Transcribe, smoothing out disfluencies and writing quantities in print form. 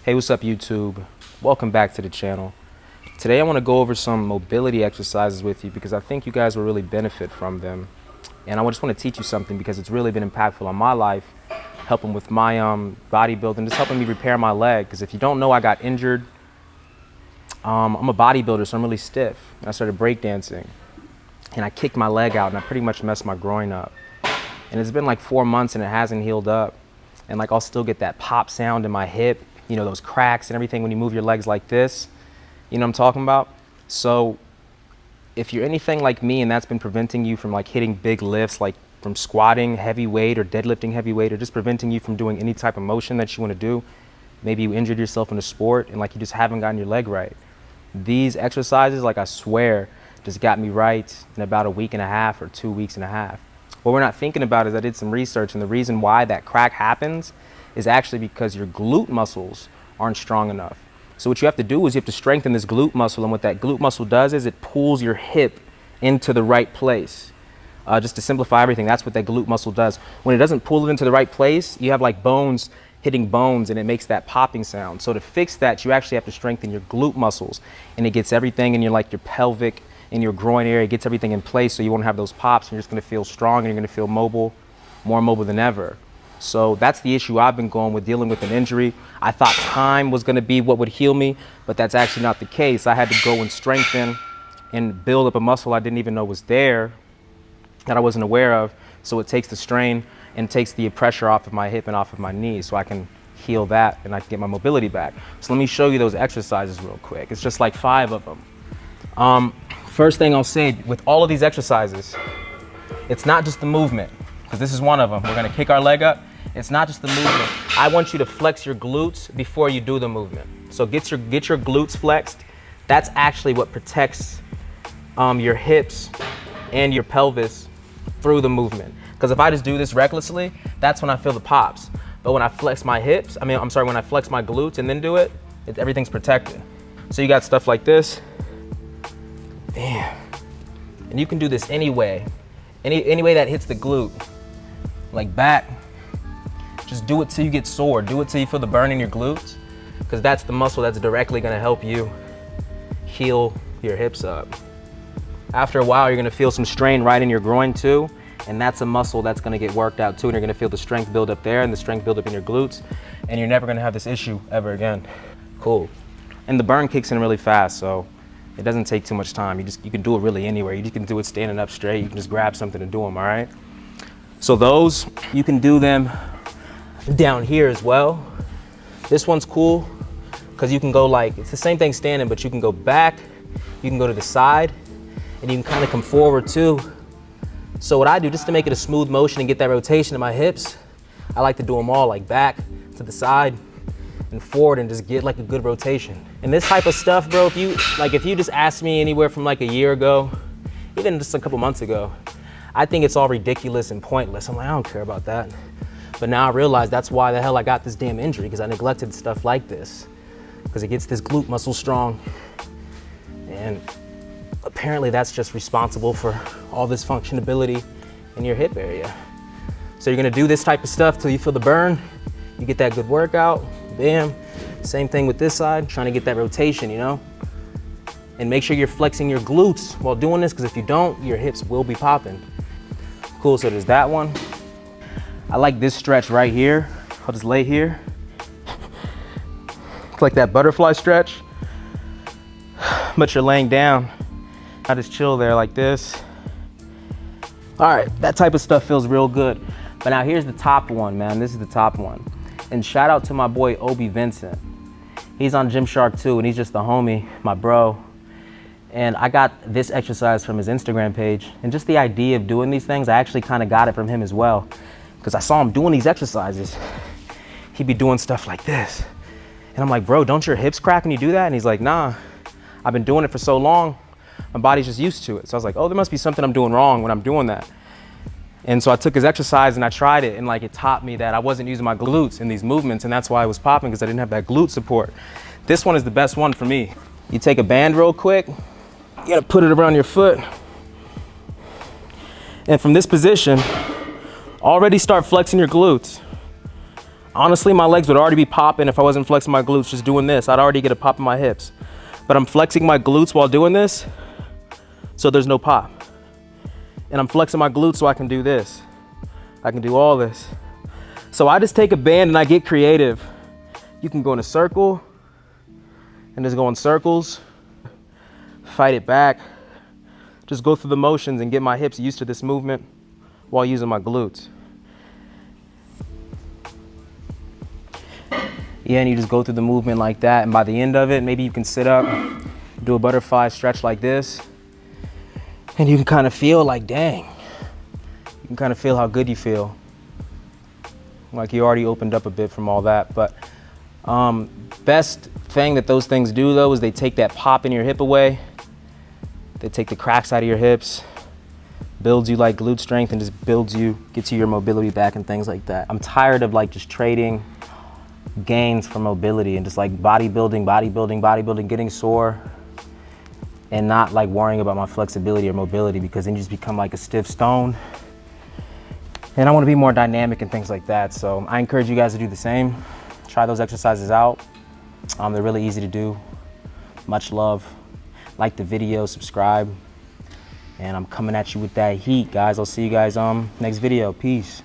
Hey, what's up YouTube? Welcome back to the channel. Today I want to go over some mobility exercises with you because I think you guys will really benefit from them. And I just want to teach you something because it's really been impactful on my life, helping with my bodybuilding, just helping me repair my leg. Because if you don't know, I got injured. I'm a bodybuilder, so I'm really stiff. And I started breakdancing and I kicked my leg out and I pretty much messed my groin up. And it's been like 4 months and it hasn't healed up. And like I'll still get that pop sound in my hip, you know, those cracks and everything when you move your legs like this. You know what I'm talking about? So if you're anything like me and that's been preventing you from like hitting big lifts, like from squatting heavy weight or deadlifting heavy weight, or just preventing you from doing any type of motion that you want to do, maybe you injured yourself in a sport and like you just haven't gotten your leg right. These exercises, like I swear, just got me right in about a week and a half or 2 weeks and a half. What we're not thinking about is I did some research, and the reason why that crack happens is actually because your glute muscles aren't strong enough. So what you have to do is you have to strengthen this glute muscle, and what that glute muscle does is it pulls your hip into the right place. Just to simplify everything, that's what that glute muscle does. When it doesn't pull it into the right place, you have like bones hitting bones and it makes that popping sound. So to fix that, you actually have to strengthen your glute muscles, and it gets everything in your your pelvic, in your groin area, it gets everything in place so you won't have those pops, and you're just gonna feel strong and you're gonna feel mobile, more mobile than ever. So that's the issue I've been going with, dealing with an injury. I thought time was gonna be what would heal me, but that's actually not the case. I had to go and strengthen and build up a muscle I didn't even know was there, that I wasn't aware of. So it takes the strain and takes the pressure off of my hip and off of my knee so I can heal that and I can get my mobility back. So let me show you those exercises real quick. It's just like 5 of them. First thing I'll say, with all of these exercises, it's not just the movement, because this is one of them. We're gonna kick our leg up. It's not just the movement. I want you to flex your glutes before you do the movement. So get your glutes flexed. That's actually what protects your hips and your pelvis through the movement. Because if I just do this recklessly, that's when I feel the pops. But when I flex my hips, when I flex my glutes and then do it, everything's protected. So you got stuff like this. Damn. And you can do this any way that hits the glute, like back. Just do it till you get sore. Do it till you feel the burn in your glutes, because that's the muscle that's directly gonna help you heal your hips up. After a while, you're gonna feel some strain right in your groin too, and that's a muscle that's gonna get worked out too, and you're gonna feel the strength build up there and the strength build up in your glutes, and you're never gonna have this issue ever again. Cool. And the burn kicks in really fast, so it doesn't take too much time. You can do it really anywhere. You just can do it standing up straight. You can just grab something to do them, all right? So those, you can do them down here as well. This one's cool because you can go it's the same thing standing, but you can go back, you can go to the side, and you can kind of come forward too. So what I do, just to make it a smooth motion and get that rotation in my hips, I like to do them all like back to the side and forward and just get like a good rotation. And this type of stuff, bro, if you just asked me anywhere from like a year ago, even just a couple months ago, I think it's all ridiculous and pointless. I'm like, I don't care about that. But now I realize that's why the hell I got this damn injury, because I neglected stuff like this, because it gets this glute muscle strong. And apparently that's just responsible for all this functionability in your hip area. So you're gonna do this type of stuff till you feel the burn, you get that good workout, bam. Same thing with this side, trying to get that rotation, you know? And make sure you're flexing your glutes while doing this, because if you don't, your hips will be popping. Cool, so there's that one. I like this stretch right here. I'll just lay here. It's like that butterfly stretch, but you're laying down. I just chill there like this. All right, that type of stuff feels real good. But now here's the top one, man. This is the top one. And shout out to my boy, Obi Vincent. He's on Gymshark too, and he's just the homie, my bro. And I got this exercise from his Instagram page. And just the idea of doing these things, I actually kind of got it from him as well. Because I saw him doing these exercises. He'd be doing stuff like this. And I'm like, bro, don't your hips crack when you do that? And he's like, nah, I've been doing it for so long, my body's just used to it. So I was like, oh, there must be something I'm doing wrong when I'm doing that. And so I took his exercise and I tried it, and it taught me that I wasn't using my glutes in these movements, and that's why I was popping, because I didn't have that glute support. This one is the best one for me. You take a band real quick, you gotta put it around your foot. And from this position, already start flexing your glutes. Honestly, my legs would already be popping if I wasn't flexing my glutes just doing this. I'd already get a pop in my hips. But I'm flexing my glutes while doing this, so there's no pop. And I'm flexing my glutes so I can do this. I can do all this. So I just take a band and I get creative. You can go in a circle and just go in circles, fight it back, just go through the motions and get my hips used to this movement while using my glutes. Yeah, and you just go through the movement like that, and by the end of it, maybe you can sit up, do a butterfly stretch like this, and you can kind of feel like, dang, you can kind of feel how good you feel. Like you already opened up a bit from all that. But best thing that those things do though is they take that pop in your hip away. They take the cracks out of your hips, builds you like glute strength, and just builds you, gets you your mobility back and things like that. I'm tired of like just trading gains for mobility and just like bodybuilding, getting sore and not like worrying about my flexibility or mobility, because then you just become like a stiff stone. And I want to be more dynamic and things like that. So I encourage you guys to do the same. Try those exercises out. They're really easy to do. Much love. Like the video, subscribe. And I'm coming at you with that heat, guys. I'll see you guys next video. Peace.